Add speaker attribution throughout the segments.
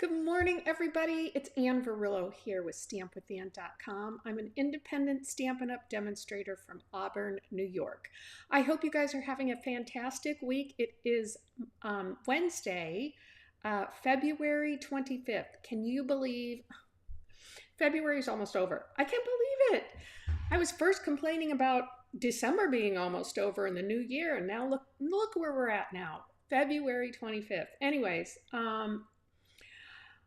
Speaker 1: Good morning, everybody. It's Ann Verillo here with StampWithAnn.com. I'm an independent Stampin' Up! Demonstrator from Auburn, New York. I hope you guys are having a fantastic week. It is Wednesday, February 25th. Can you believe February is almost over? I can't believe it. I was first complaining about December being almost over in the new year, and now look where we're at now, February 25th. Anyways,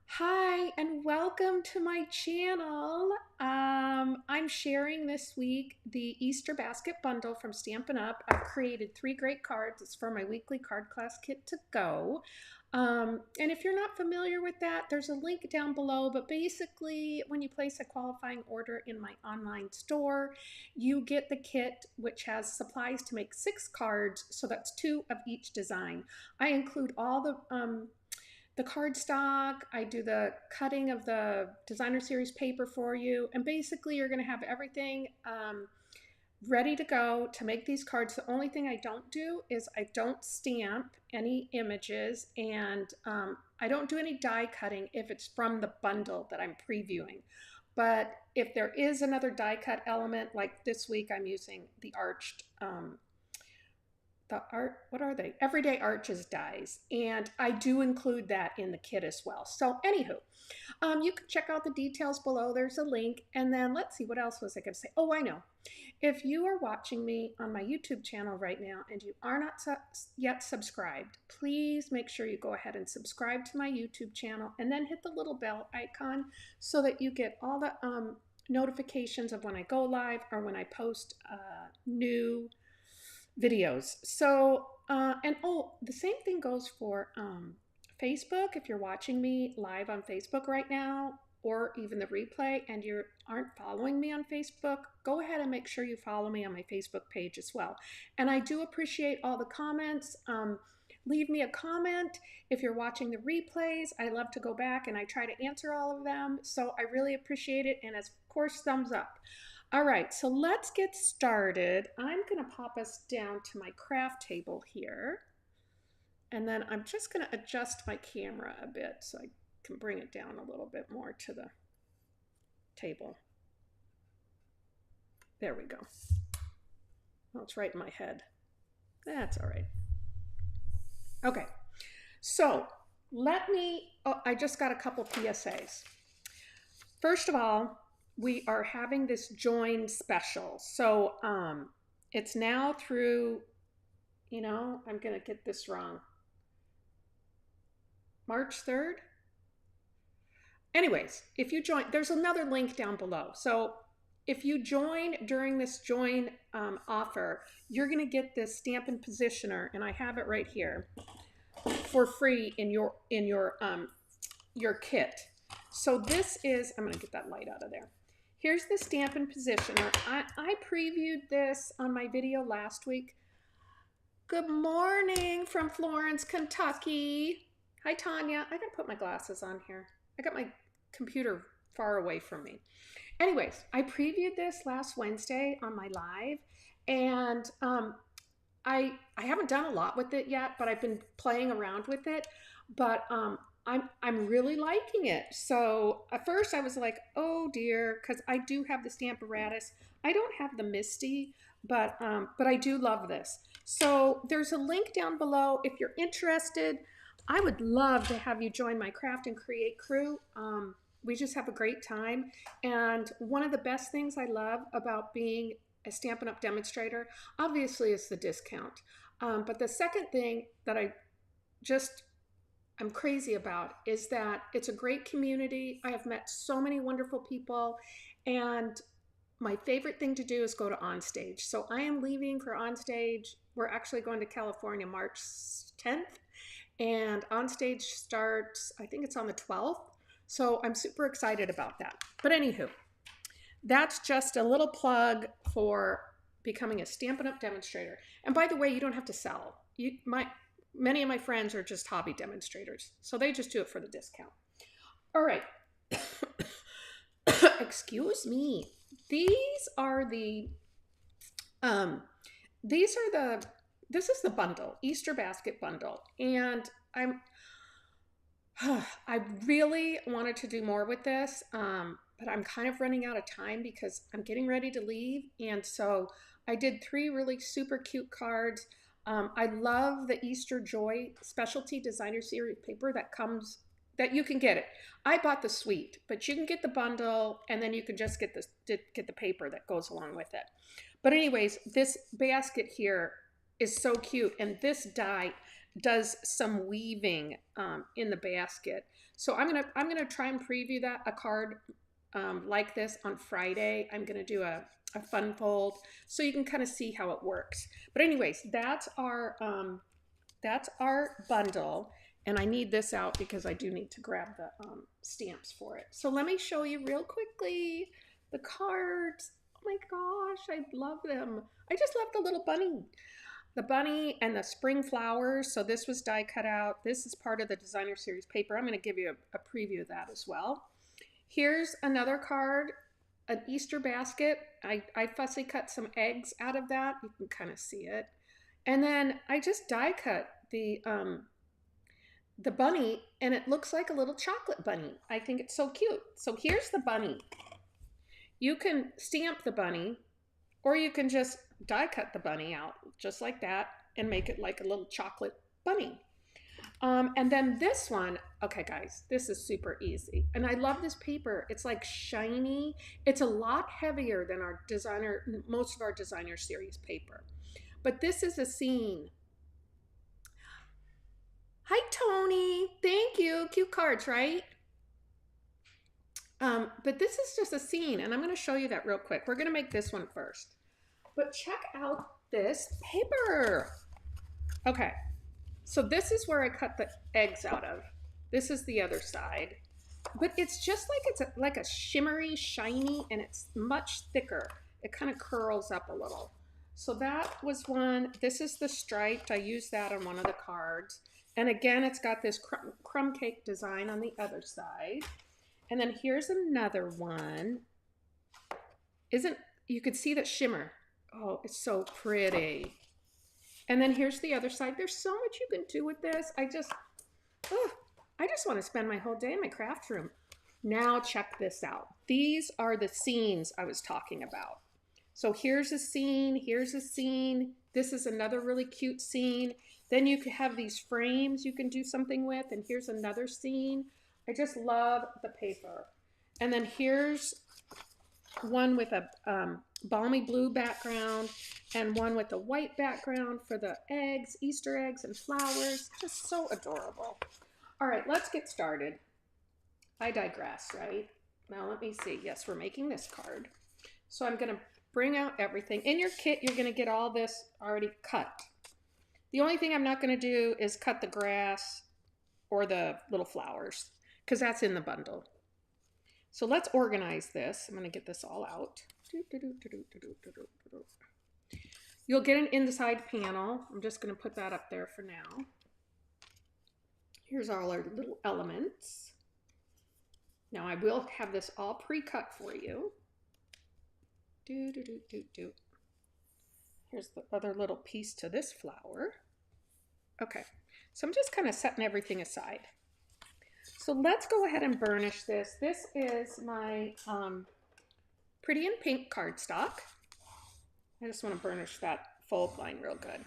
Speaker 1: hi, and welcome to my channel. I'm sharing this week the Easter basket bundle from Stampin' Up! I've created 3 great cards. It's for my weekly card class kit to go. And if you're not familiar with that, there's a link down below, but basically when you place a qualifying order in my online store, you get the kit, which has supplies to make 6 cards, so that's 2 of each design. I include all the cardstock, I do the cutting of the designer series paper for you, and basically you're going to have everything ready to go to make these cards. The only thing I don't do is I don't stamp any images, and I don't do any die cutting if it's from the bundle that I'm previewing. But if there is another die cut element, like this week I'm using the arched what are they? Everyday Arches dies, and I do include that in the kit as well. So anywho, you can check out the details below. There's a link, and then let's see, what else was I going to say? Oh, I know. If you are watching me on my YouTube channel right now and you are not yet subscribed, please make sure you go ahead and subscribe to my YouTube channel, and then hit the little bell icon so that you get all the notifications of when I go live or when I post new videos. So, and oh, the same thing goes for Facebook. If you're watching me live on Facebook right now, or even the replay, and you aren't following me on Facebook, go ahead and make sure you follow me on my Facebook page as well. And I do appreciate all the comments. Leave me a comment. If you're watching the replays, I love to go back and I try to answer all of them. So I really appreciate it. And of course, thumbs up. All right, so let's get started. I'm going to pop us down to my craft table here, and then I'm just going to adjust my camera a bit so I can bring it down a little bit more to the table. There we go. Well, it's right in my head. That's all right. Okay, so I just got a couple PSAs. First of all, we are having this join special. So it's now through, I'm going to get this wrong, March 3rd. Anyways, if you join, there's another link down below. So if you join during this join offer, you're going to get this Stampin' Positioner, and I have it right here, for free in your kit. So this is, I'm going to get that light out of there. Here's the Stampin' Positioner. I previewed this on my video last week. Good morning from Florence, Kentucky. Hi, Tanya. I gotta put my glasses on here. I got my computer far away from me. Anyways, I previewed this last Wednesday on my live, and I haven't done a lot with it yet, but I've been playing around with it. But I'm really liking it. So at first I was like, oh dear, because I do have the Stamparatus. I don't have the Misty, but I do love this. So there's a link down below if you're interested. I would love to have you join my Craft and Create crew. We just have a great time. And one of the best things I love about being a Stampin' Up! Demonstrator, obviously, is the discount. But the second thing that I'm crazy about is that it's a great community. I have met so many wonderful people, and my favorite thing to do is go to Onstage. So I am leaving for Onstage. We're actually going to California March 10th, and Onstage starts, I think it's on the 12th. So I'm super excited about that. But anywho, that's just a little plug for becoming a Stampin' Up! Demonstrator. And by the way, you don't have to sell. Many of my friends are just hobby demonstrators, so they just do it for the discount. All right. Excuse me. This is the bundle, Easter basket bundle, and I really wanted to do more with this, but I'm kind of running out of time because I'm getting ready to leave. And so I did 3 really super cute cards. I love the Easter Joy specialty designer series paper that comes, that you can get it. I bought the suite, but you can get the bundle, and then you can just get the paper that goes along with it. But anyways, this basket here is so cute, and this die does some weaving in the basket. So I'm gonna try and preview that a card like this on Friday. I'm gonna do a fun fold so you can kind of see how it works. But anyways, that's our bundle, and I need this out because I do need to grab the stamps for it. So let me show you real quickly the cards. Oh my gosh, I love them. I just love the little bunny. The bunny and the spring flowers. So this was die cut out. This is part of the designer series paper. I'm going to give you a preview of that as well. Here's another card, an Easter basket. I fussy cut some eggs out of that. You can kind of see it. And then I just die cut the bunny, and it looks like a little chocolate bunny. I think it's so cute. So here's the bunny. You can stamp the bunny, or you can just die cut the bunny out just like that and make it like a little chocolate bunny. And then this one, okay guys, this is super easy. And I love this paper. It's like shiny. It's a lot heavier than most of our designer series paper. But this is a scene. Hi, Tony. Thank you. Cute cards, right? But this is just a scene, and I'm going to show you that real quick. We're going to make this one first. But check out this paper. Okay, so this is where I cut the eggs out of. This is the other side. But it's just like like a shimmery, shiny, and it's much thicker. It kind of curls up a little. So that was one. This is the striped. I used that on one of the cards. And again, it's got this crumb cake design on the other side. And then here's another one. You could see that shimmer. Oh, it's so pretty. And then here's the other side. There's so much you can do with this. I just want to spend my whole day in my craft room. Now check this out. These are the scenes I was talking about. So here's a scene, here's a scene. This is another really cute scene. Then you could have these frames you can do something with, and here's another scene. I just love the paper. And then here's one with a balmy blue background and one with a white background for the eggs, Easter eggs and flowers. Just so adorable. All right, let's get started. I digress, right? Now let me see. Yes, we're making this card. So I'm going to bring out everything. In your kit, you're going to get all this already cut. The only thing I'm not going to do is cut the grass or the little flowers, because that's in the bundle. So let's organize this. I'm going to get this all out. You'll get an inside panel. I'm just going to put that up there for now. Here's all our little elements. Now I will have this all pre-cut for you. Here's the other little piece to this flower. Okay, so I'm just kind of setting everything aside. So let's go ahead and burnish this. This is my Pretty in Pink cardstock. I just want to burnish that fold line real good.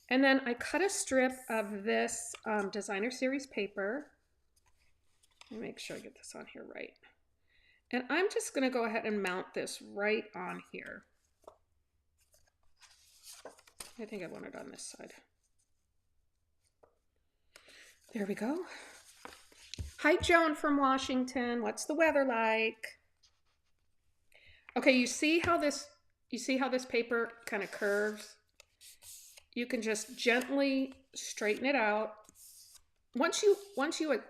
Speaker 1: And then I cut a strip of this designer series paper. Let me make sure I get this on here right. And I'm just going to go ahead and mount this right on here. I think I want it on this side. There we go. Hi, Joan from Washington. What's the weather like? Okay, you see how this paper kind of curves? You can just gently straighten it out. Once you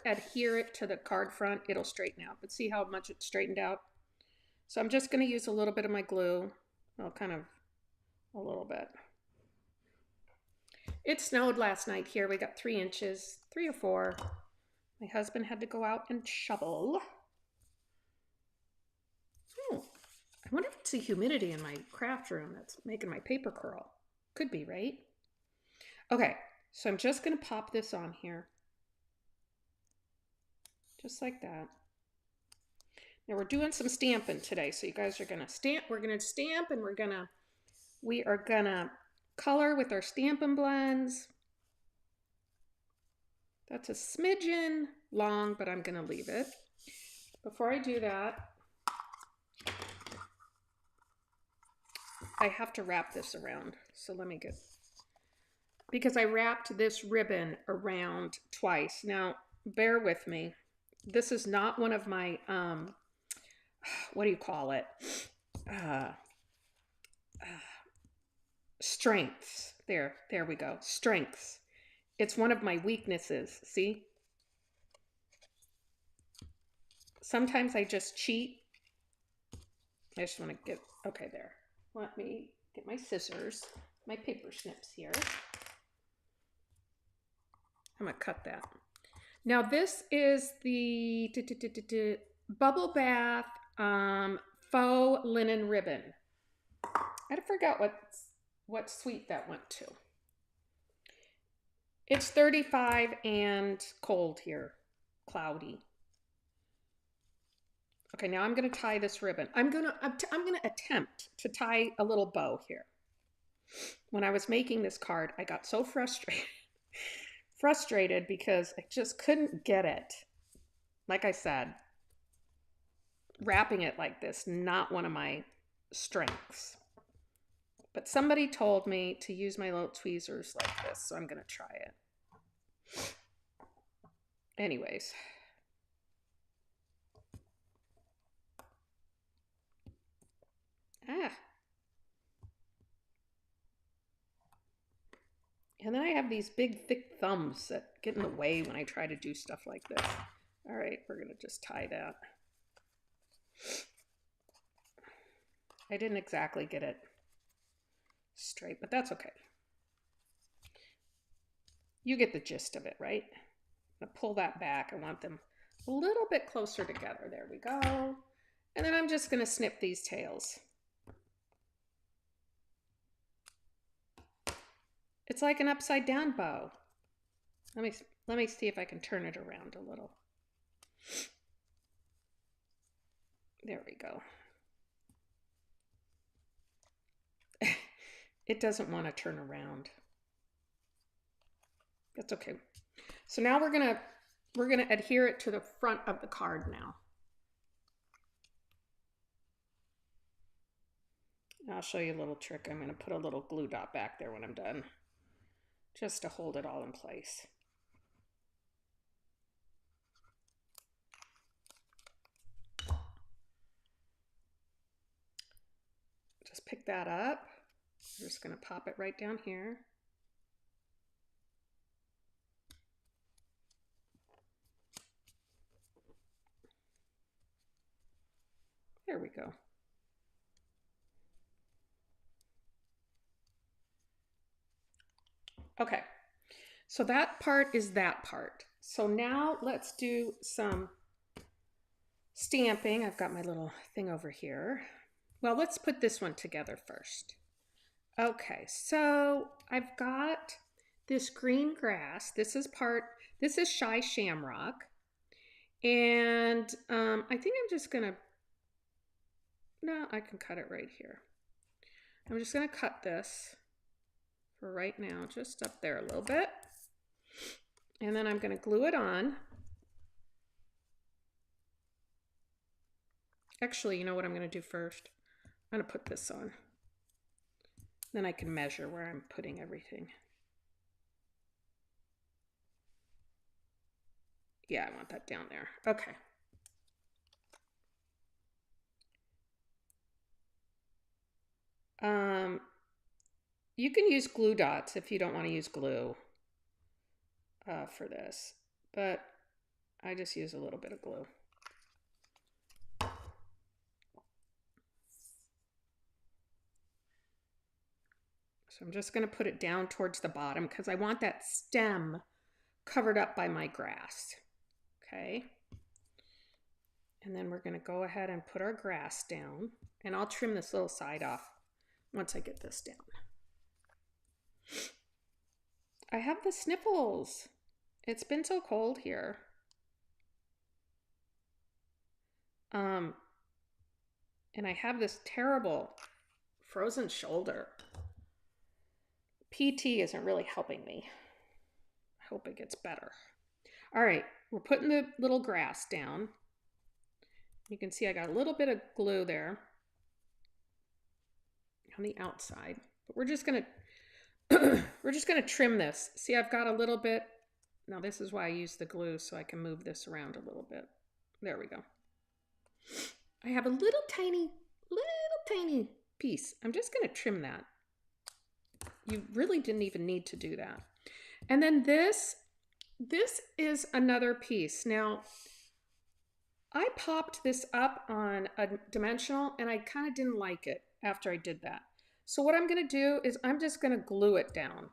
Speaker 1: adhere it to the card front, it'll straighten out. But see how much it's straightened out? So I'm just going to use a little bit of my glue. Well, kind of a little bit. It snowed last night here. We got 3 inches, 3 or 4. My husband had to go out and shovel. Oh, I wonder if it's the humidity in my craft room that's making my paper curl. Could be, right? Okay, so I'm just going to pop this on here. just like that. Now we're doing some stamping today, so you guys are gonna stamp. We're gonna stamp, and we are gonna color with our Stampin' blends. That's a smidgen long, but I'm gonna leave it. Before I do that, I have to wrap this around. So let me get, because I wrapped this ribbon around twice. Now, bear with me. This is not one of my, what do you call it? Strengths. There we go. Strengths. It's one of my weaknesses. See? Sometimes I just cheat. I just want to get, okay, there. Let me get my scissors, my paper snips here. I'm going to cut that. Now this is the Bubble Bath faux linen ribbon. I forgot what suite that went to. It's 35 and cold here, cloudy. Okay, now I'm going to tie this ribbon. I'm going to attempt to tie a little bow here. When I was making this card, I got so frustrated because I just couldn't get it. Like I said, wrapping it like this, not one of my strengths. But somebody told me to use my little tweezers like this, so I'm going to try it. Anyways. And then I have these big, thick thumbs that get in the way when I try to do stuff like this. All right, we're going to just tie that. I didn't exactly get it straight, but that's okay. You get the gist of it, right? I'm going to pull that back. I want them a little bit closer together. There we go. And then I'm just going to snip these tails. It's like an upside down bow. Let me see if I can turn it around a little. There we go. It doesn't want to turn around. That's okay. So now we're gonna adhere it to the front of the card now. I'll show you a little trick. I'm gonna put a little glue dot back there when I'm done, just to hold it all in place. Just pick that up. We're just gonna pop it right down here. There we go. Okay, so that part is that part. So now let's do some stamping. I've got my little thing over here. Well, let's put this one together first. Okay, so I've got this green grass. This is Shy Shamrock. And I think I'm just gonna, no, I can cut it right here. I'm just gonna cut this for right now, just up there a little bit. And then I'm gonna glue it on. Actually, you know what I'm gonna do first? I'm gonna put this on. Then I can measure where I'm putting everything. Yeah, I want that down there. Okay. You can use glue dots if you don't want to use glue for this, but I just use a little bit of glue. So I'm just going to put it down towards the bottom because I want that stem covered up by my grass. Okay. And then we're going to go ahead and put our grass down, and I'll trim this little side off once I get this down. I have the sniffles. It's been so cold here. And I have this terrible frozen shoulder. PT isn't really helping me. I hope it gets better. All right, we're putting the little grass down. You can see I got a little bit of glue there on the outside, but we're just gonna trim this. See, I've got a little bit. Now this is why I use the glue, so I can move this around a little bit. There we go. I have a little tiny piece. I'm just gonna trim that. You really didn't even need to do that. And then this is another piece. Now, I popped this up on a dimensional and I kind of didn't like it after I did that. So what I'm going to do is I'm just going to glue it down.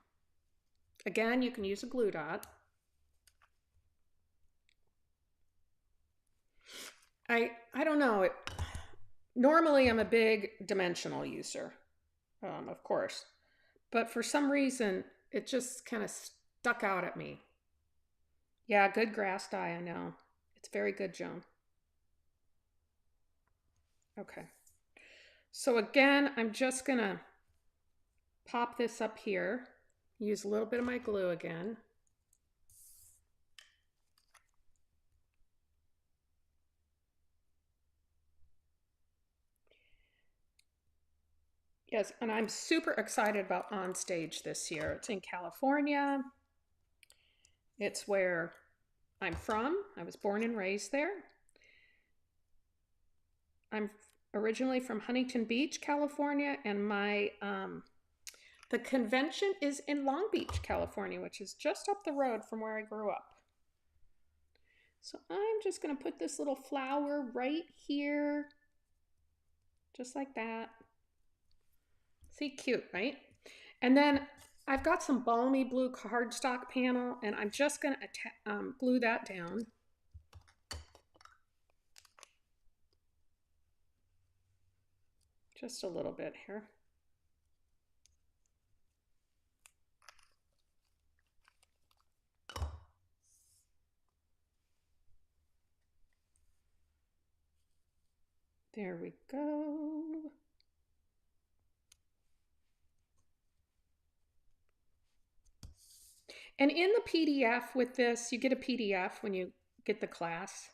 Speaker 1: Again, you can use a glue dot. I don't know. Normally I'm a big dimensional user, of course. But for some reason, it just kind of stuck out at me. Yeah, good grass dye, I know. It's very good, Joan. Okay. So again, I'm just gonna pop this up here. Use a little bit of my glue again. Yes, and I'm super excited about On Stage this year. It's in California. It's where I'm from. I was born and raised there. I'm originally from Huntington Beach, California, and my the convention is in Long Beach, California, which is just up the road from where I grew up. So I'm just going to put this little flower right here, just like that. See, cute, right? And then I've got some balmy blue cardstock panel, and I'm just going to glue that down. Just a little bit here. There we go. And in the PDF with this, you get a PDF when you get the class,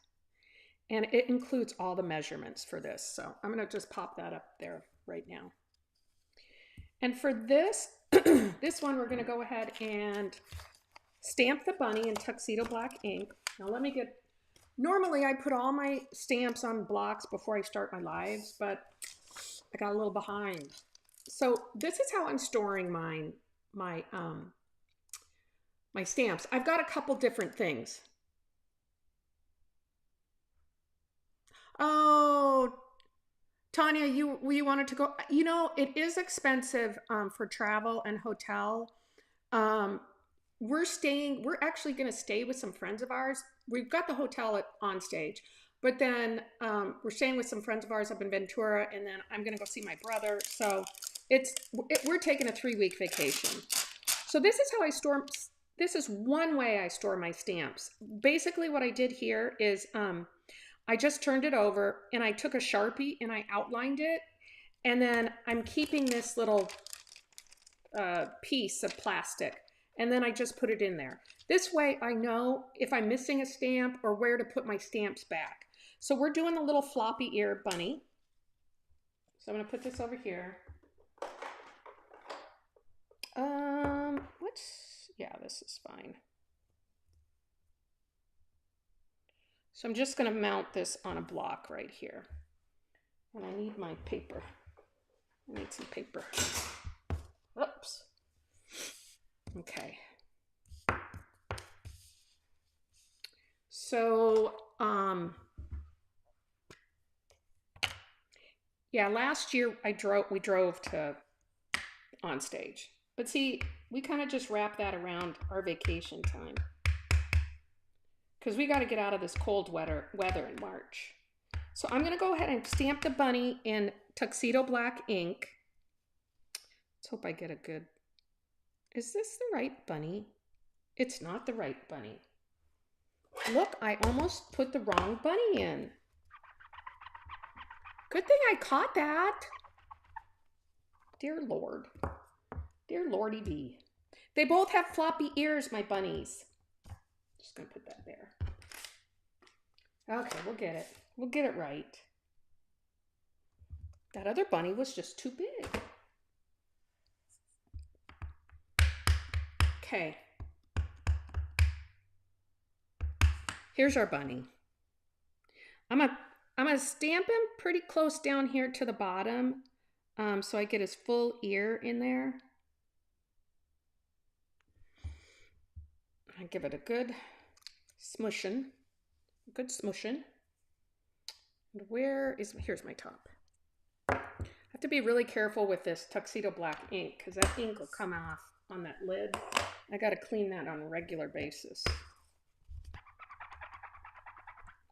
Speaker 1: and it includes all the measurements for this. So I'm going to just pop that up there right now. And for this, this one, we're going to go ahead and stamp the bunny in tuxedo black ink. Now let me get, normally I put all my stamps on blocks before I start my lives, but I got a little behind. So this is how I'm storing my stamps. I've got a couple different things. Oh, Tanya, you wanted to go. You know, it is expensive for travel and hotel. We're actually going to stay with some friends of ours. We've got the hotel On Stage, but then we're staying with some friends of ours up in Ventura, and then I'm going to go see my brother. So we're taking a 3-week vacation. So this is how I store. This is one way I store my stamps. Basically what I did here is I just turned it over and I took a Sharpie and I outlined it. And then I'm keeping this little piece of plastic. And then I just put it in there. This way I know if I'm missing a stamp or where to put my stamps back. So we're doing the little floppy ear bunny. So I'm going to put this over here. Yeah, this is fine. So I'm just going to mount this on a block right here. And I need my paper. I need some paper. Oops. Okay. So, yeah, last year we drove to On Stage. But see, we kind of just wrap that around our vacation time. Because we got to get out of this cold weather in March. So I'm going to go ahead and stamp the bunny in tuxedo black ink. Let's hope I get a good... Is this the right bunny? It's not the right bunny. Look, I almost put the wrong bunny in. Good thing I caught that. Dear Lord. Dear Lordy B. They both have floppy ears, my bunnies. Just gonna put that there. Okay, we'll get it. We'll get it right. That other bunny was just too big. Okay. Here's our bunny. I'm gonna stamp him pretty close down here to the bottom, so I get his full ear in there. I give it a good smushing. Good smushing. And here's my top. I have to be really careful with this tuxedo black ink because that ink will come off on that lid. I got to clean that on a regular basis.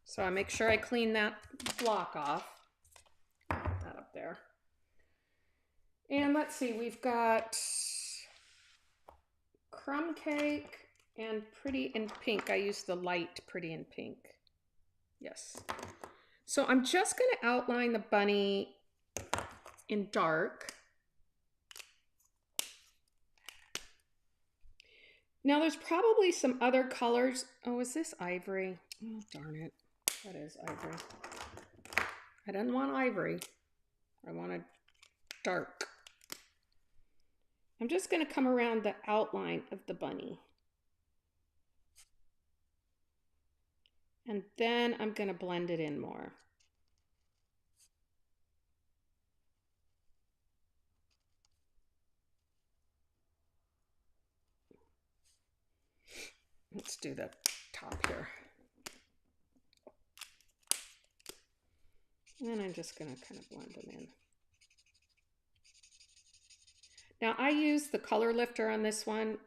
Speaker 1: So I make sure I clean that block off. Put that up there. And let's see, we've got crumb cake and Pretty in Pink. I use the light Pretty in Pink. Yes. So I'm just going to outline the bunny in dark. Now there's probably some other colors. Oh, is this ivory? Oh, darn it. That is ivory. I didn't want ivory. I wanted dark. I'm just going to come around the outline of the bunny. And then I'm going to blend it in more. Let's do the top here. And then I'm just going to kind of blend them in. Now I use the color lifter on this one.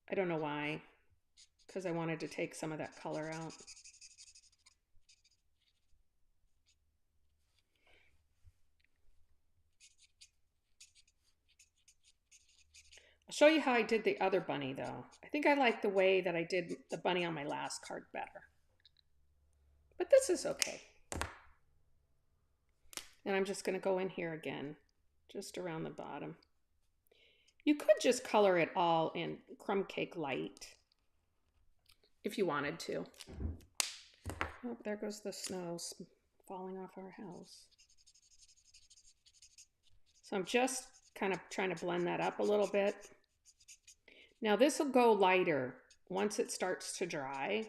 Speaker 1: I don't know why, because I wanted to take some of that color out. I'll show you how I did the other bunny though. I think I like the way that I did the bunny on my last card better. But this is okay. And I'm just going to go in here again, just around the bottom. You could just color it all in crumb cake light if you wanted to. Oh, there goes the snow falling off our house. So I'm just kind of trying to blend that up a little bit. Now this will go lighter. Once it starts to dry,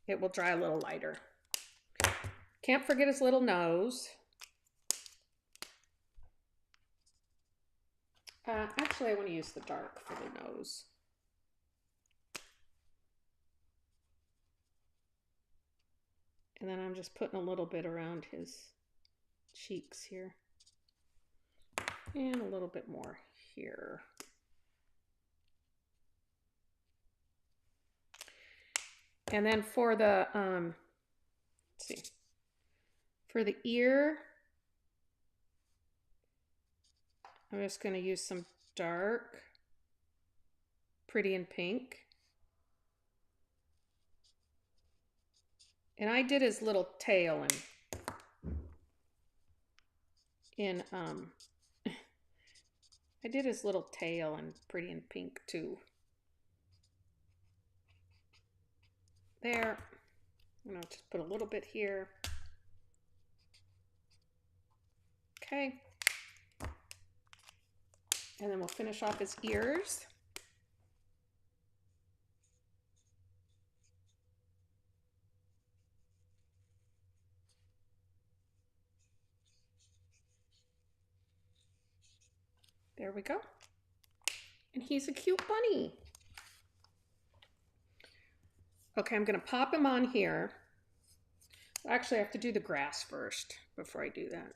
Speaker 1: it will dry a little lighter. Can't forget his little nose. Actually, I want to use the dark for the nose. And then I'm just putting a little bit around his cheeks here. And a little bit more here. And then for the, let's see, for the ear, I'm just going to use some dark Pretty in Pink. And I did his little tail I did his little tail in Pretty in Pink too. There. I'm going to just put a little bit here. Okay. And then we'll finish off his ears. There we go. And he's a cute bunny. Okay, I'm going to pop him on here. Actually, I have to do the grass first before I do that.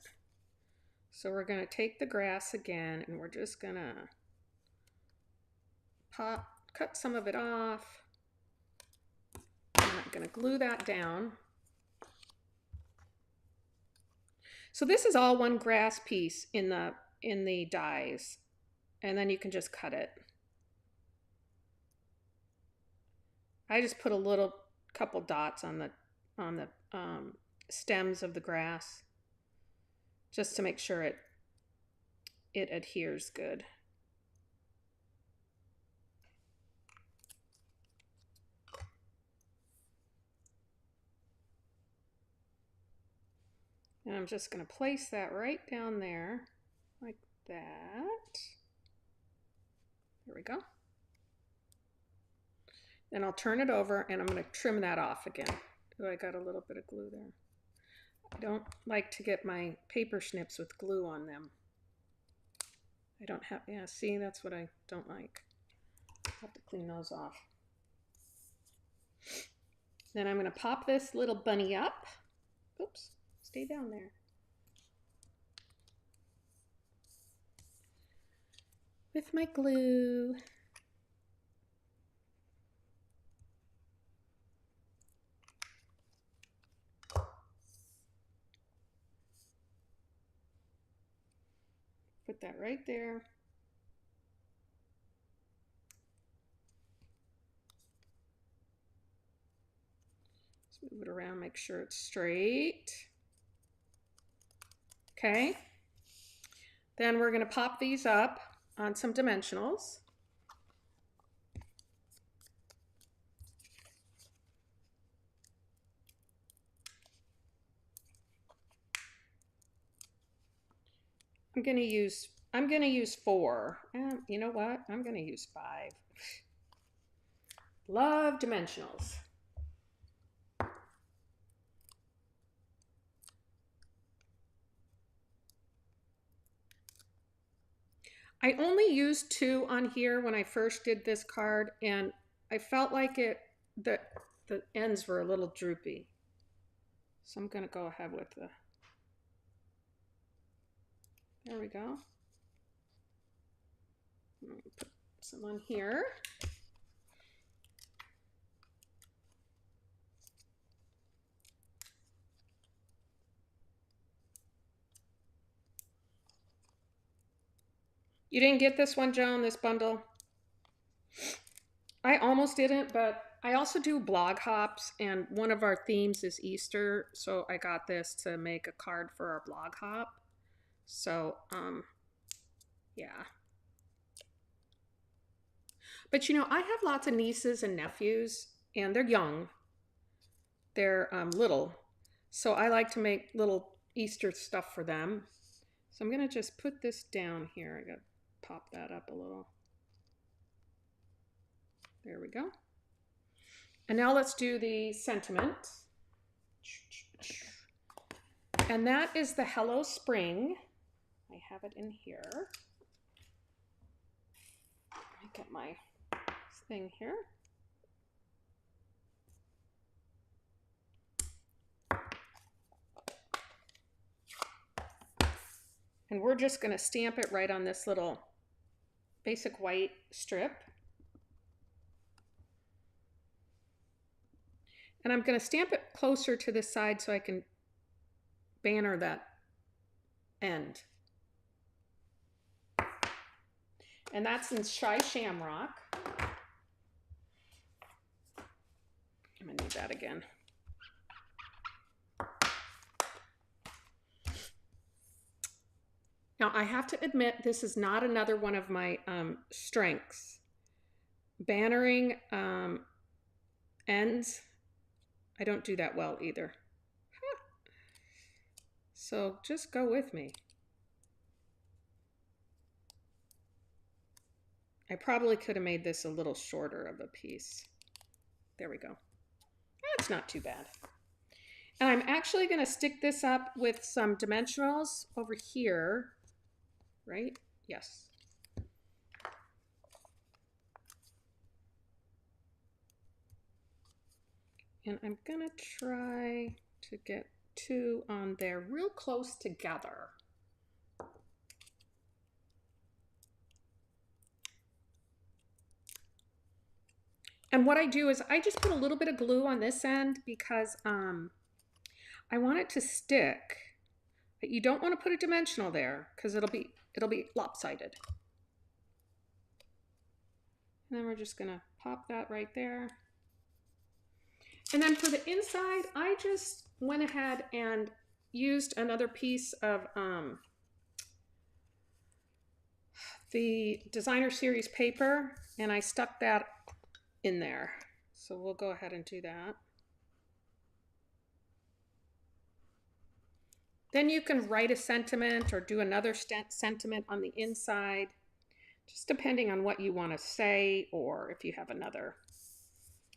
Speaker 1: So we're going to take the grass again, and we're just going to cut some of it off. And I'm going to glue that down. So this is all one grass piece in the dies, and then you can just cut it. I just put a little couple dots on the stems of the grass, just to make sure it adheres good. And I'm just going to place that right down there like that. There we go. Then I'll turn it over and I'm going to trim that off again. Oh, I got a little bit of glue there. I don't like to get my paper snips with glue on them. I don't have, yeah, see, that's what I don't like. I'll have to clean those off. Then I'm going to pop this little bunny up. Oops, stay down there. With my glue. Put that right there. Let's move it around, make sure it's straight. Okay. Then we're going to pop these up on some dimensionals. I'm going to use 4. You know what? I'm going to use 5. Love dimensionals. I only used 2 on here when I first did this card, and I felt like the ends were a little droopy. So I'm going to go ahead with the, there we go. I'm going to put some on here. You didn't get this one, Joan, this bundle? I almost didn't, but I also do blog hops, and one of our themes is Easter, so I got this to make a card for our blog hop. So, yeah. But you know, I have lots of nieces and nephews, and they're young. They're little, so I like to make little Easter stuff for them. So I'm going to just put this down here. I got to pop that up a little. There we go. And now let's do the sentiment. And that is the Hello Spring. I have it in here. Let me get my thing here. And we're just going to stamp it right on this little basic white strip. And I'm going to stamp it closer to this side so I can banner that end. And that's in Shy Shamrock. I'm going to need that again. Now, I have to admit, this is not another one of my strengths. Bannering ends, I don't do that well either. So just go with me. I probably could have made this a little shorter of a piece. There we go. That's not too bad. And I'm actually going to stick this up with some dimensionals over here. Right? Yes. And I'm going to try to get 2 on there real close together. And what I do is I just put a little bit of glue on this end because I want it to stick. But you don't want to put a dimensional there because it'll be lopsided. And then we're just going to pop that right there. And then for the inside, I just went ahead and used another piece of the designer series paper, and I stuck that in there. So we'll go ahead and do that. Then you can write a sentiment or do another sentiment on the inside, just depending on what you want to say, or if you have another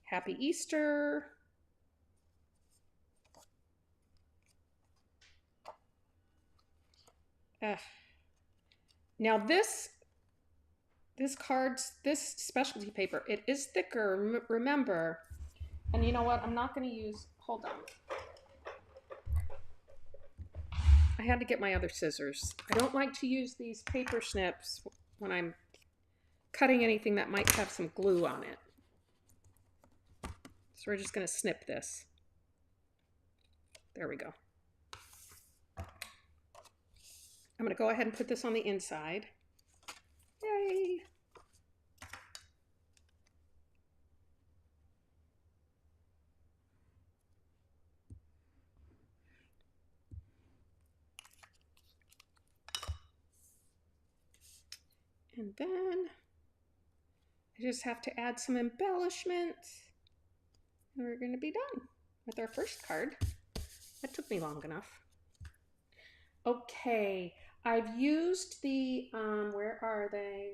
Speaker 1: Happy Easter. Now this specialty paper, it is thicker, remember. And you know what? I'm not going to use, hold on. I had to get my other scissors. I don't like to use these paper snips when I'm cutting anything that might have some glue on it. So we're just going to snip this. There we go. I'm going to go ahead and put this on the inside. Yay! And then I just have to add some embellishment, and we're going to be done with our first card. That took me long enough. Okay, I've used the, where are they?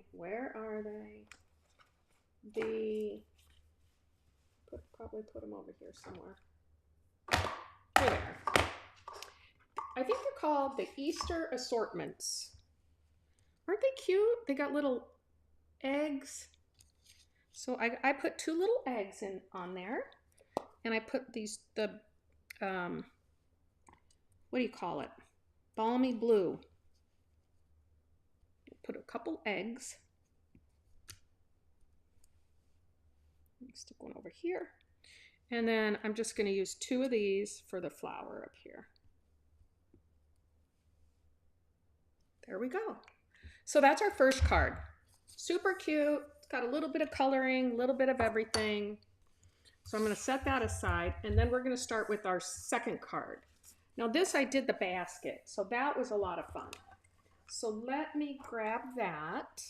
Speaker 1: Probably put them over here somewhere. There they are. I think they're called the Easter assortments. Aren't they cute? They got little eggs. So I put 2 little eggs on there, and I put what do you call it? Balmy blue. Put a couple eggs. Stick one over here. And then I'm just going to use 2 of these for the flower up here. There we go. So that's our first card. Super cute. It's got a little bit of coloring, a little bit of everything. So I'm going to set that aside, and then we're going to start with our second card. Now this, I did the basket, so that was a lot of fun. So let me grab that.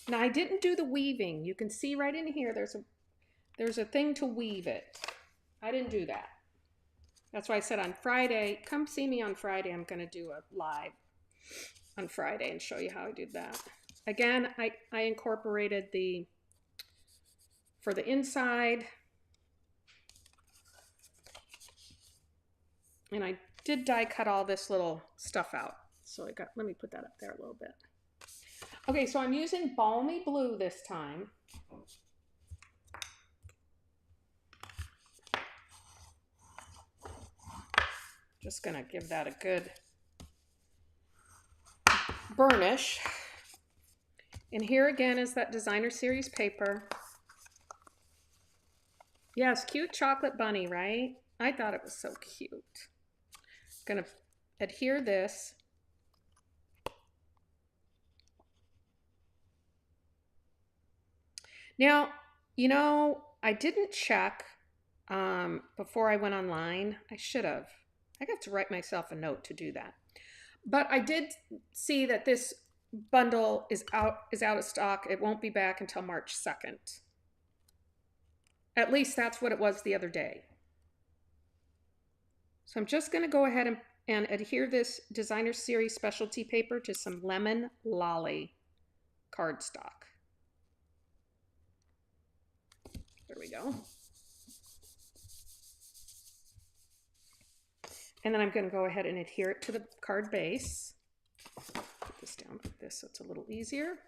Speaker 1: Now I didn't do the weaving. You can see right in here, there's a thing to weave it. I didn't do that. That's why I said on Friday, come see me on Friday. I'm going to do a live on Friday and show you how I did that. Again, I incorporated for the inside, and I did die cut all this little stuff out. So let me put that up there a little bit. Okay, so I'm using Balmy Blue this time. Just gonna give that a good burnish. And here again is that designer series paper. Yes, cute chocolate bunny, right? I thought it was so cute. Gonna adhere this. Now, you know, I didn't check before I went online. I should have. I got to write myself a note to do that. But I did see that this bundle is out of stock. It won't be back until March 2nd. At least that's what it was the other day. So I'm just going to go ahead and adhere this designer series specialty paper to some lemon lolly cardstock. There we go. And then I'm going to go ahead and adhere it to the card base. Put this down like this so it's a little easier.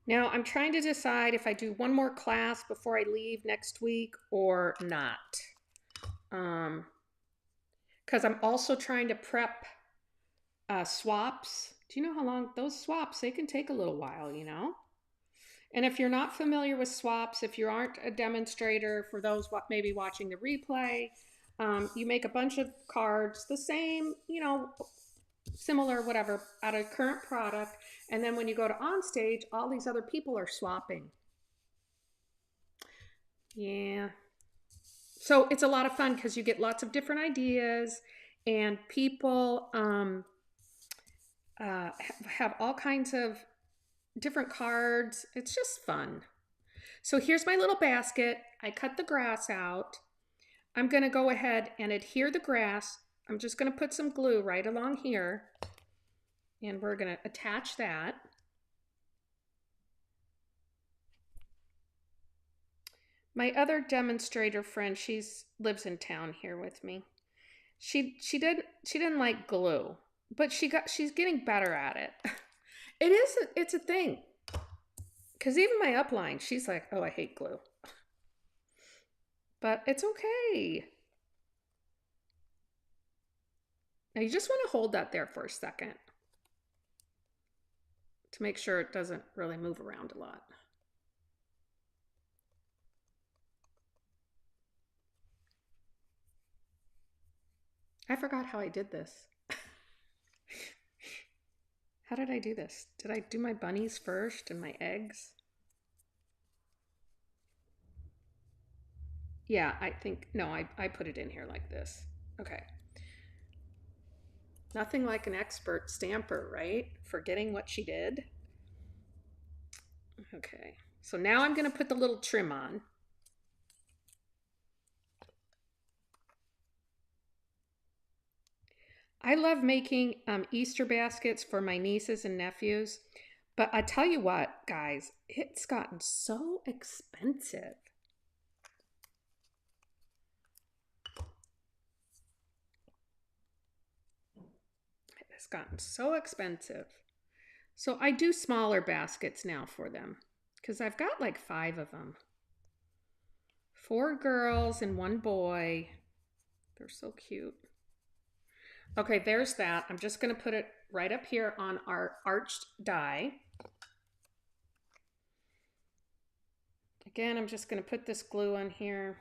Speaker 1: Now I'm trying to decide if I do one more class before I leave next week or not. Because I'm also trying to prep swaps. Do you know how long those swaps, they can take a little while, you know? And if you're not familiar with swaps, if you aren't a demonstrator, for those maybe watching the replay, You make a bunch of cards, the same, you know, similar, whatever, out of current product. And then when you go to on stage, all these other people are swapping. Yeah. So it's a lot of fun because you get lots of different ideas and people have all kinds of different cards. It's just fun. So here's my little basket. I cut the grass out. I'm going to go ahead and adhere the grass. I'm just going to put some glue right along here. And we're going to attach that. My other demonstrator friend, lives in town here with me. She didn't like glue, but she's getting better at it. It's a thing. Because even my upline, she's like, oh, I hate glue. But it's okay. Now you just want to hold that there for a second to make sure it doesn't really move around a lot. I forgot how I did this. How did I do this? Did I do my bunnies first and my eggs? Yeah, I think, no, I put it in here like this. Okay. Nothing like an expert stamper, right? Forgetting what she did. Okay, so now I'm going to put the little trim on. I love making Easter baskets for my nieces and nephews, but I tell you what, guys, it's gotten so expensive. It's gotten so expensive. So I do smaller baskets now for them because I've got like 5 of them. 4 girls and 1 boy. They're so cute. Okay, there's that. I'm just going to put it right up here on our arched die. Again, I'm just going to put this glue on here.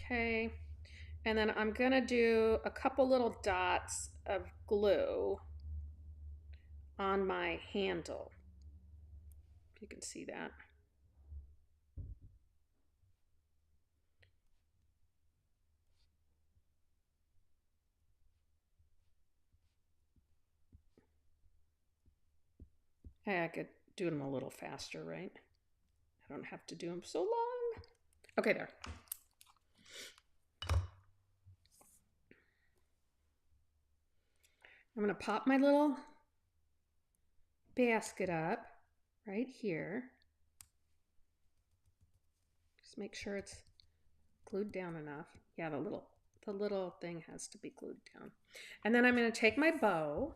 Speaker 1: Okay, and then I'm going to do a couple little dots of glue on my handle. If you can see that. Hey, I could do them a little faster, right? I don't have to do them so long. Okay, there. I'm going to pop my little basket up right here. Just make sure it's glued down enough. Yeah, the little thing has to be glued down. And then I'm going to take my bow.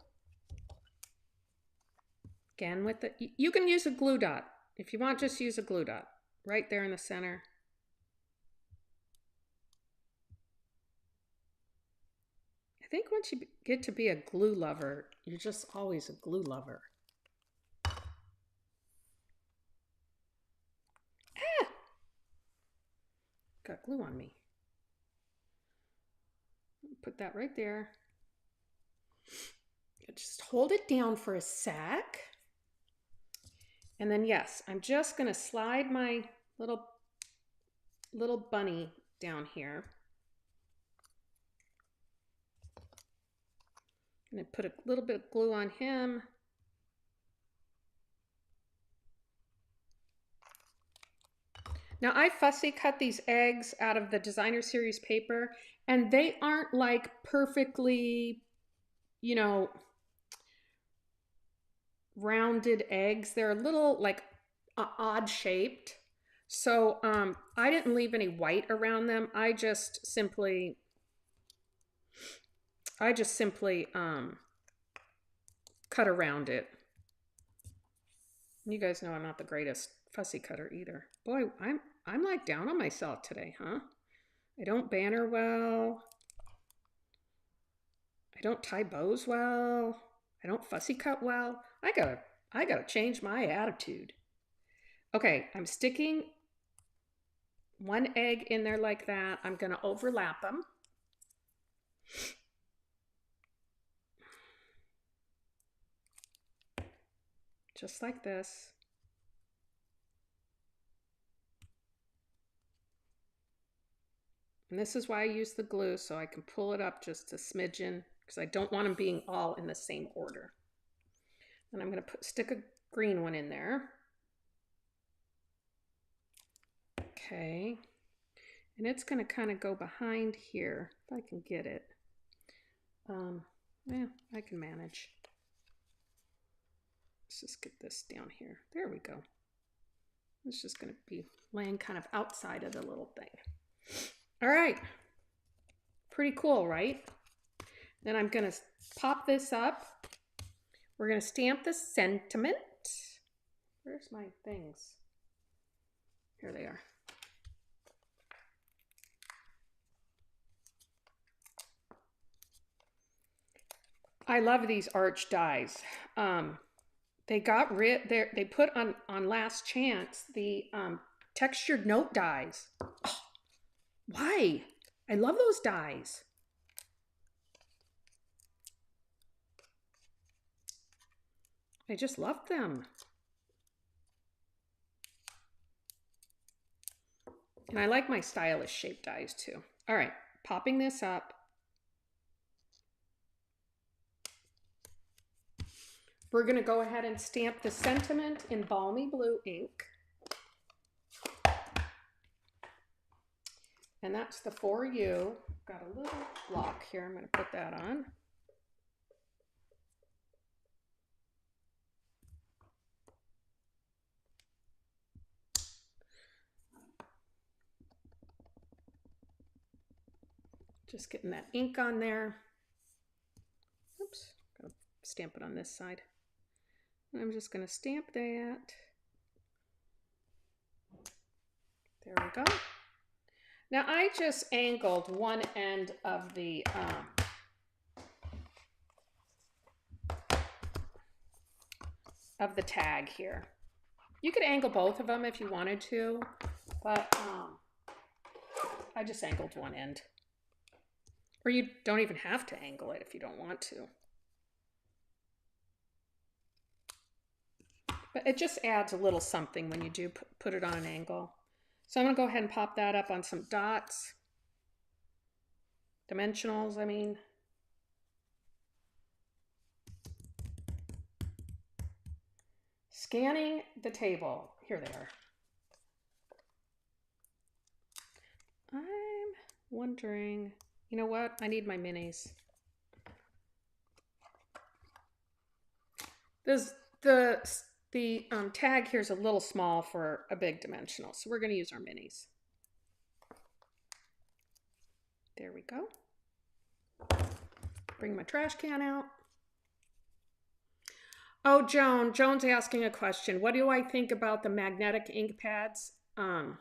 Speaker 1: Again with you can use a glue dot. If you want, just use a glue dot right there in the center. I think once you get to be a glue lover, you're just always a glue lover. Ah! Got glue on me. Put that right there. Just hold it down for a sec. And then yes, I'm just going to slide my little bunny down here. I'm going to put a little bit of glue on him. Now I fussy cut these eggs out of the designer series paper, and they aren't like perfectly, you know, rounded eggs. They're a little like odd shaped. So I didn't leave any white around them. I just simply cut around it. You guys know I'm not the greatest fussy cutter either. Boy, I'm like down on myself today, huh? I don't banner well. I don't tie bows well. I don't fussy cut well. I gotta change my attitude. Okay, I'm sticking one egg in there like that. I'm going to overlap them. Just like this. And this is why I use the glue, so I can pull it up just a smidgen, because I don't want them being all in the same order. And I'm going to stick a green one in there. Okay. And it's going to kind of go behind here, if I can get it. Yeah, I can manage. Let's just get this down here. There we go. It's just going to be laying kind of outside of the little thing. All right. Pretty cool, right? Then I'm going to pop this up. We're going to stamp the sentiment. Where's my things? Here they are. I love these arch dies. They got rid, they put on last chance the textured note dies. Oh, why? I love those dies. I just love them. And I like my stylish shaped dies too. All right, popping this up. We're going to go ahead and stamp the sentiment in balmy blue ink. And that's the For You. Got a little block here. I'm going to put that on. Just getting that ink on there. Oops, gotta stamp it on this side. And I'm just going to stamp that. There we go. Now I just angled one end of the tag here. You could angle both of them if you wanted to, but I just angled one end. Or you don't even have to angle it if you don't want to. But it just adds a little something when you do put it on an angle. So I'm going to go ahead and pop that up on some dots. Dimensionals, I mean. Scanning the table. Here they are. I'm wondering, you know what? I need my minis. The tag here is a little small for a big dimensional, so we're going to use our minis. There we go. Bring my trash can out. Oh, Joan's asking a question. What do I think about the magnetic ink pads? I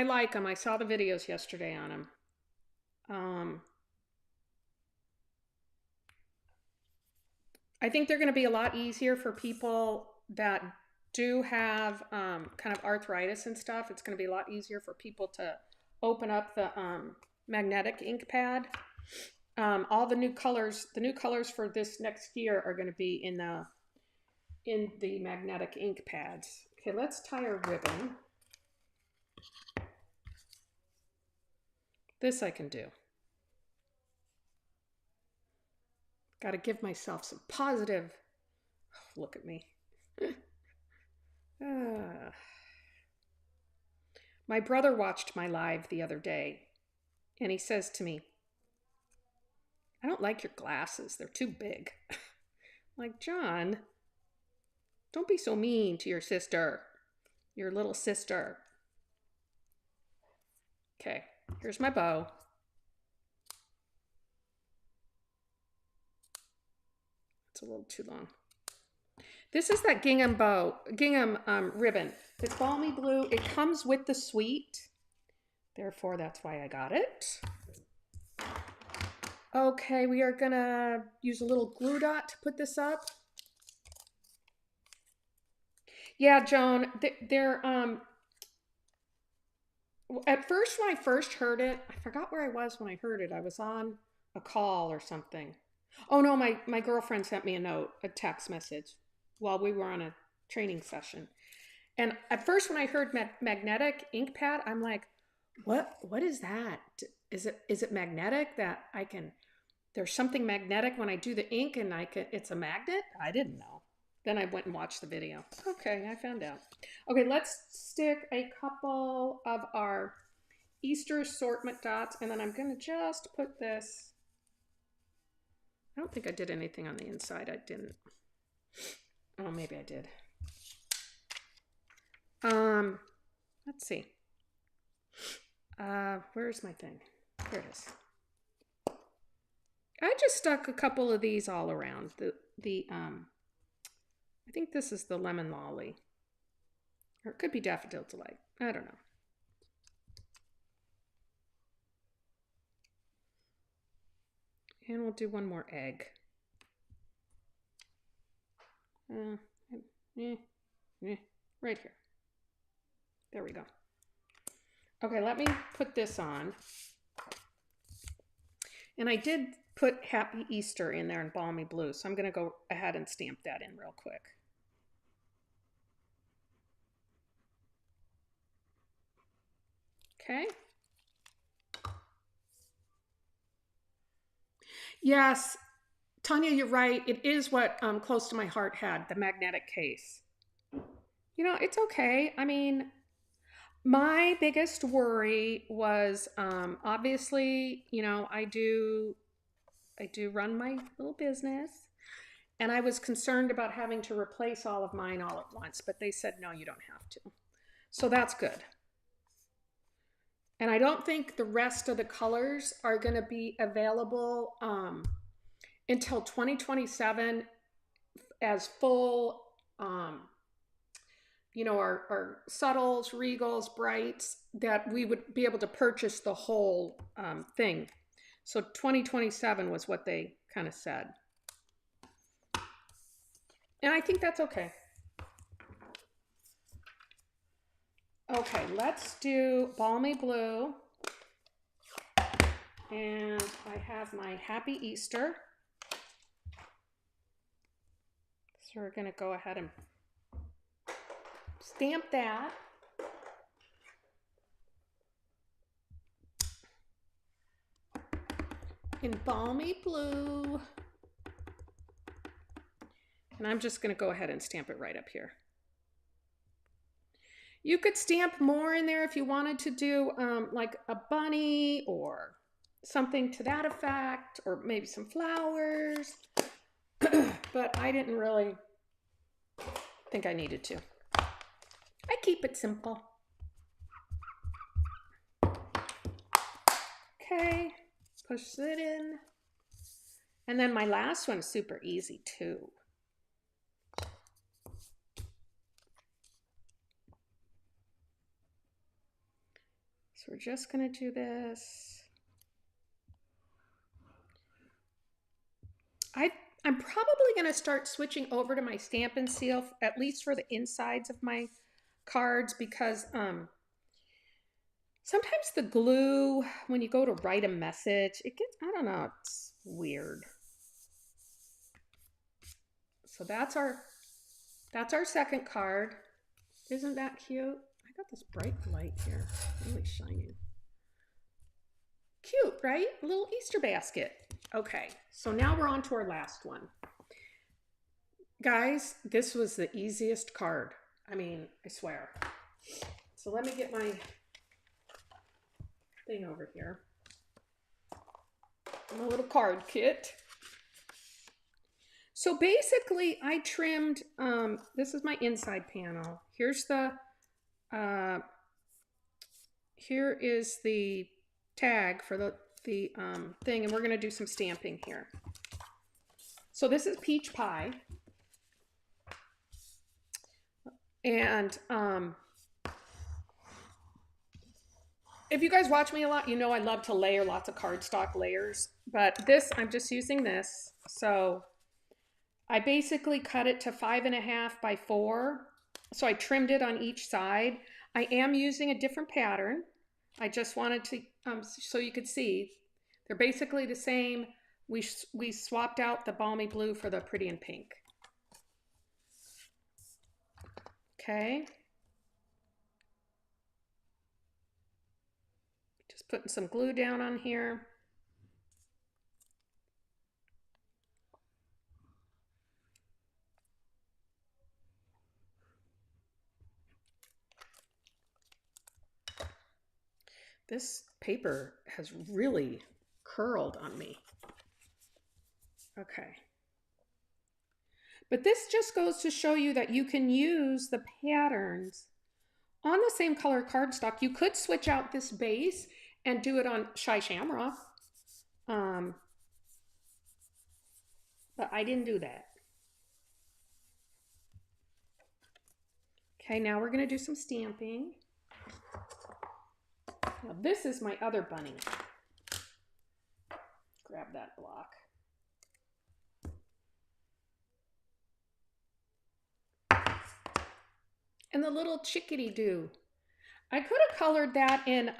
Speaker 1: like them. I saw the videos yesterday on them. I think they're going to be a lot easier for people that do have kind of arthritis and stuff. It's going to be a lot easier for people to open up the magnetic ink pad. All the new colors for this next year are going to be in the magnetic ink pads. Okay, let's tie a ribbon. This I can do. Got to give myself some positive. Oh, look at me. My brother watched my live the other day, and he says to me, I don't like your glasses. They're too big. I'm like, John, don't be so mean to your sister, your little sister. Okay, here's my bow. It's a little too long. This is that gingham ribbon. It's balmy blue. It comes with the suite. Therefore, that's why I got it. Okay, we are gonna use a little glue dot to put this up. Yeah, Joan, they're at first when I first heard it, I forgot where I was when I heard it. I was on a call or something. Oh no, my girlfriend sent me a note, a text message while we were on a training session. And at first when I heard magnetic ink pad, I'm like, what is that? Is it magnetic that I can there's something magnetic when I do the ink and it's a magnet? I didn't know. Then I went and watched the video. Okay, I found out. Okay, let's stick a couple of our Easter assortment dots, and then I'm going to just put this. I don't think I did anything on the inside. I didn't. Oh, maybe I did. Let's see. Where's my thing? Here it is. I just stuck a couple of these all around. I think this is the lemon lolly. Or it could be daffodil delight. I don't know. And we'll do one more egg. Right here. There we go. Okay, let me put this on. And I did put Happy Easter in there in balmy blue, so I'm going to go ahead and stamp that in real quick. Okay. Yes, Tanya, you're right. It is what Close to My Heart had, the magnetic case. You know, it's okay. I mean, my biggest worry was obviously, you know, I do run my little business, and I was concerned about having to replace all of mine all at once, but they said, no, you don't have to. So that's good. And I don't think the rest of the colors are going to be available until 2027 as full, you know, our subtles, regals, brights, that we would be able to purchase the whole thing. So 2027 was what they kind of said. And I think that's okay. Okay, let's do balmy blue. And I have my Happy Easter. So we're going to go ahead and stamp that. In balmy blue. And I'm just going to go ahead and stamp it right up here. You could stamp more in there if you wanted to do like a bunny or something to that effect, or maybe some flowers. But I didn't really think I needed to. I keep it simple. Okay, push it in. And then my last one is super easy too. So we're just going to do this. I'm probably going to start switching over to my Stampin' Seal, at least for the insides of my cards, because sometimes the glue, when you go to write a message, it gets, I don't know, it's weird. So that's our second card. Isn't that cute? I got this bright light here, really shining. Cute, right? A little Easter basket. Okay, so now we're on to our last one. Guys, this was the easiest card. I mean, I swear. So let me get my thing over here. My little card kit. So basically, I trimmed, this is my inside panel. Here's the, here is the tag for the thing, and we're going to do some stamping here. So this is Peach Pie. And if you guys watch me a lot, you know I love to layer lots of cardstock layers. But this, I'm just using this. So I basically cut it to 5.5 by 4. So I trimmed it on each side. I am using a different pattern. I just wanted to, so you could see, they're basically the same. We swapped out the balmy blue for the pretty in pink. Okay. Just putting some glue down on here. This paper has really curled on me. Okay. But this just goes to show you that you can use the patterns on the same color cardstock. You could switch out this base and do it on Shy Shamrock. But I didn't do that. Okay, now we're going to do some stamping. Now this is my other bunny. Grab that block. And the little chickadee-doo. I could have colored that in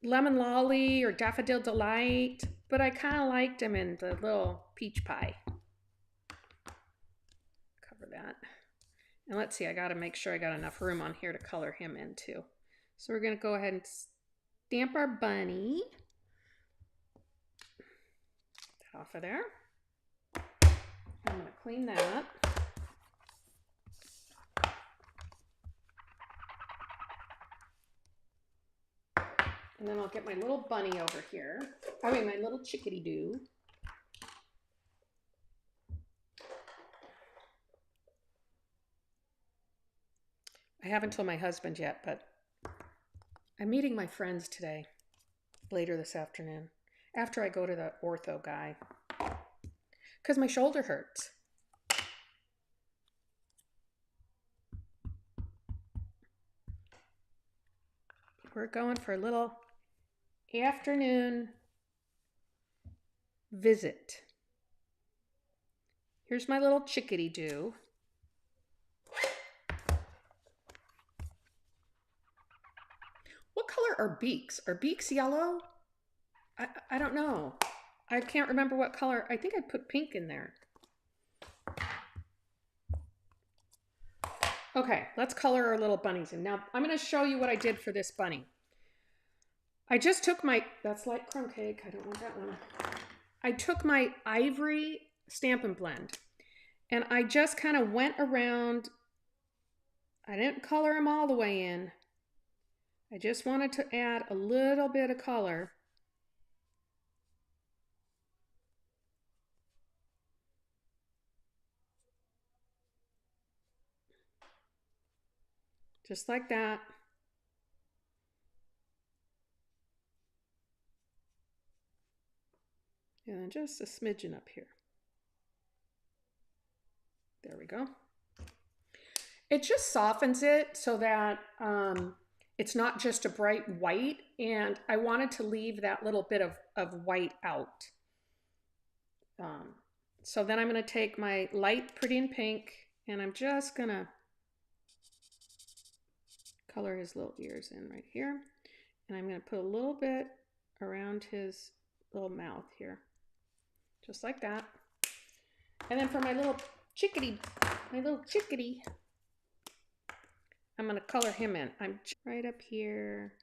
Speaker 1: Lemon Lolly or Daffodil Delight, but I kind of liked him in the little peach pie. Cover that. And let's see, I got to make sure I got enough room on here to color him in too. So we're going to go ahead and stamp our bunny. That off of there. I'm going to clean that. And then I'll get my little bunny over here. I mean, my little chickadee-doo. I haven't told my husband yet, but I'm meeting my friends today, later this afternoon, after I go to the ortho guy, because my shoulder hurts. We're going for a little afternoon visit. Here's my little chickadee-doo. What color are beaks? Are beaks yellow? I don't know. I can't remember what color. I think I put pink in there. Okay, let's color our little bunnies in. Now, I'm going to show you what I did for this bunny. I just took my, that's like crumb cake. I don't want that one. I took my ivory Stampin' Blend, and I just kind of went around. I didn't color them all the way in. I just wanted to add a little bit of color. Just like that. And then just a smidgen up here. There we go. It just softens it so that it's not just a bright white, and I wanted to leave that little bit of white out. So then I'm going to take my light pretty in pink, and I'm just going to color his little ears in right here. And I'm going to put a little bit around his little mouth here. Just like that. And then for my little chickadee, I'm going to color him in. I'm right up here.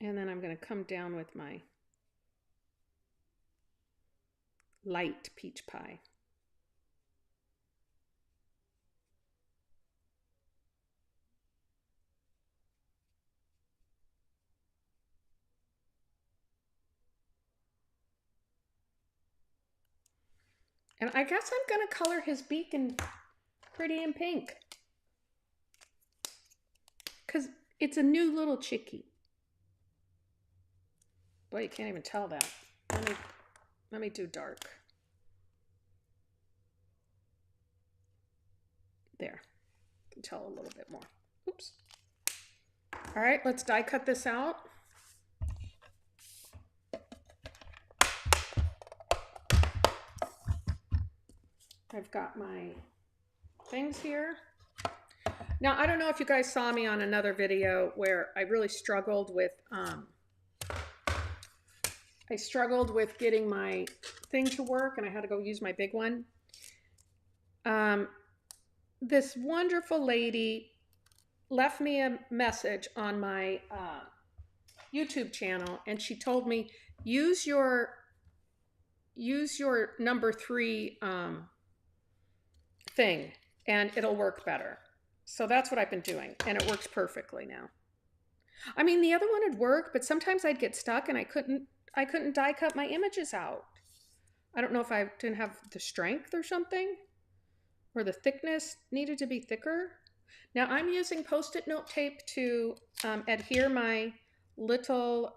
Speaker 1: And then I'm going to come down with my light peach pie. And I guess I'm going to color his beak in pretty in pink, because it's a new little chickie. Boy, you can't even tell that. Let me do dark. There. You can tell a little bit more. Oops. All right, let's die cut this out. I've got my things here. Now, I don't know if you guys saw me on another video where I really struggled with, getting my thing to work, and I had to go use my big one. This wonderful lady left me a message on my YouTube channel, and she told me, use your number 3 thing, and it'll work better. So that's what I've been doing, and it works perfectly now. I mean, the other one would work, but sometimes I'd get stuck and I couldn't die cut my images out. I don't know if I didn't have the strength or something, or the thickness needed to be thicker. Now I'm using Post-it note tape to adhere my little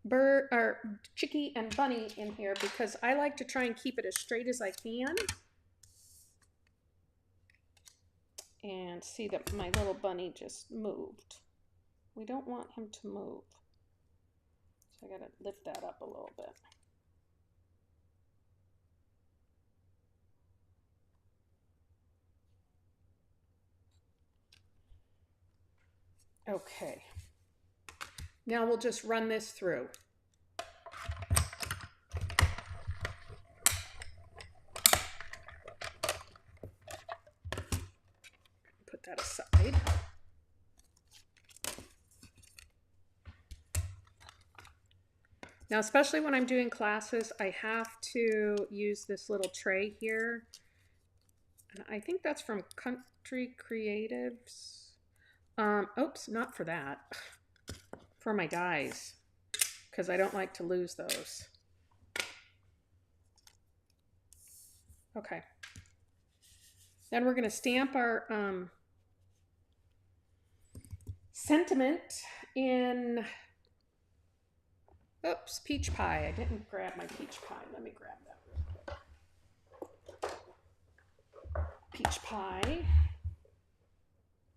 Speaker 1: bird or chickie and bunny in here, because I like to try and keep it as straight as I can. And see that my little bunny just moved. We don't want him to move. So I gotta lift that up a little bit. Okay. Now we'll just run this through. Put that aside. Now, especially when I'm doing classes, I have to use this little tray here. And I think that's from Country Creatives. Oops, not for that. For my dies, because I don't like to lose those. Okay. Then we're going to stamp our sentiment in, oops, peach pie. I didn't grab my peach pie. Let me grab that real quick. Peach pie.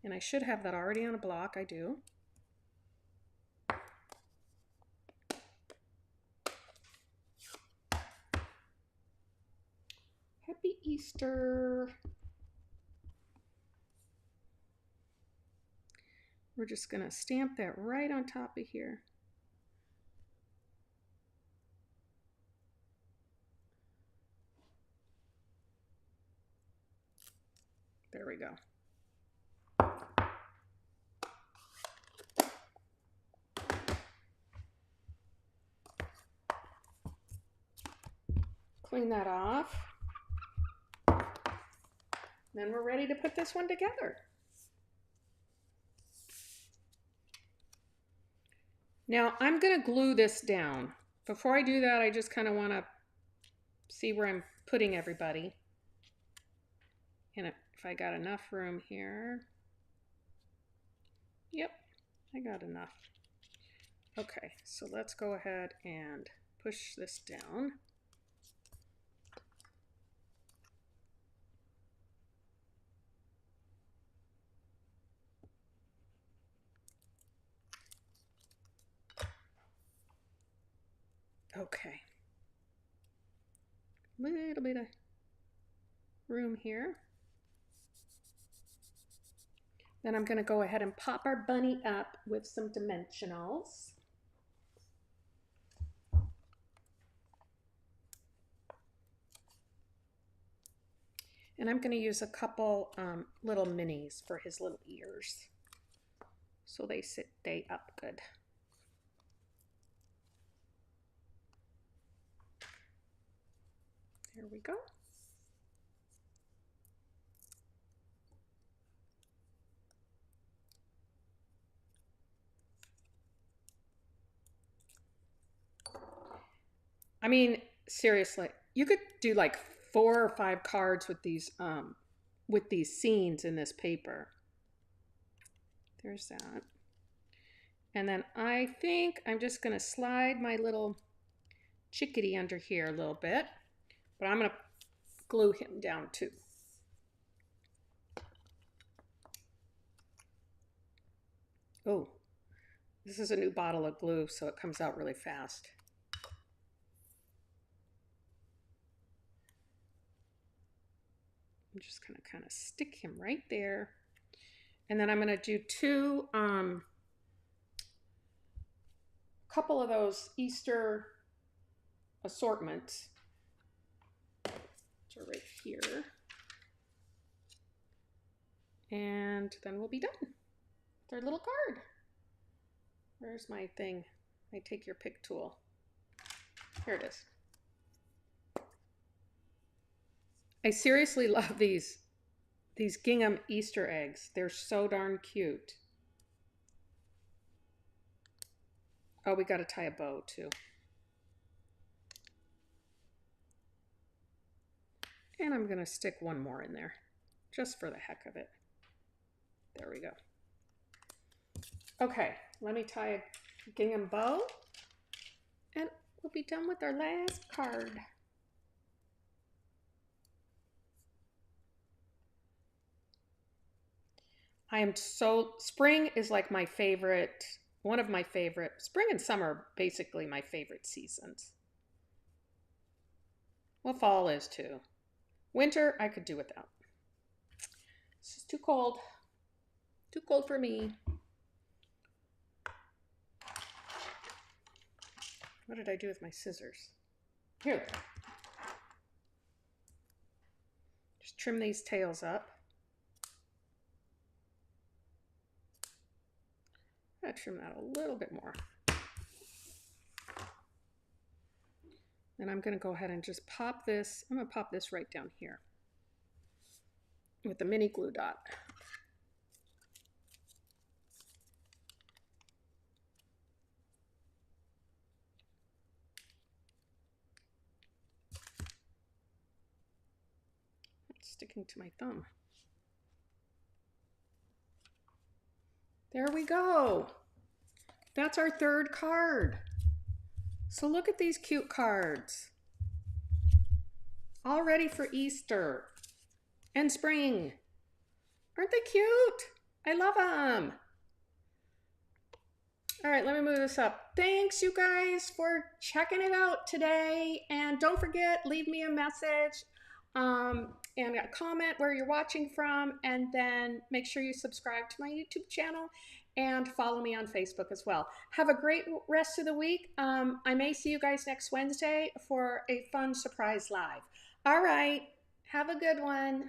Speaker 1: And I should have that already on a block. I do. Happy Easter. We're just going to stamp that right on top of here. There we go. Clean that off. Then we're ready to put this one together. Now I'm going to glue this down. Before I do that, I just kind of want to see where I'm putting everybody. And if I got enough room here. Yep, I got enough. Okay, so let's go ahead and push this down. Okay. Little bit of room here. Then I'm going to go ahead and pop our bunny up with some dimensionals. And I'm going to use a couple little minis for his little ears, so they stay up good. There we go. I mean, seriously, you could do like 4 or 5 cards with these scenes in this paper. There's that. And then I think I'm just going to slide my little chickadee under here a little bit, but I'm going to glue him down too. Oh, this is a new bottle of glue, so it comes out really fast. I'm just going to kind of stick him right there. And then I'm going to do two, couple of those Easter assortments, which are right here. And then we'll be done with our little card. Where's my thing? I take your pick tool. Here it is. I seriously love these gingham Easter eggs. They're so darn cute. Oh, we got to tie a bow too. And I'm going to stick one more in there just for the heck of it. There we go. Okay, let me tie a gingham bow and we'll be done with our last card. Spring is like my favorite, one of my favorite. Spring and summer are basically my favorite seasons. Well, fall is too. Winter, I could do without. It's just too cold. Too cold for me. What did I do with my scissors? Here. Just trim these tails up. I'm going to trim that a little bit more. And I'm going to go ahead and just pop this. I'm going to pop this right down here with the mini glue dot. It's sticking to my thumb. There we go. That's our third card. So look at these cute cards. All ready for Easter and spring. Aren't they cute? I love them. All right, let me move this up. Thanks, you guys, for checking it out today. And don't forget, leave me a message and a comment where you're watching from. And then make sure you subscribe to my YouTube channel and follow me on Facebook as well. Have a great rest of the week. I may see you guys next Wednesday for a fun surprise live. All right, have a good one.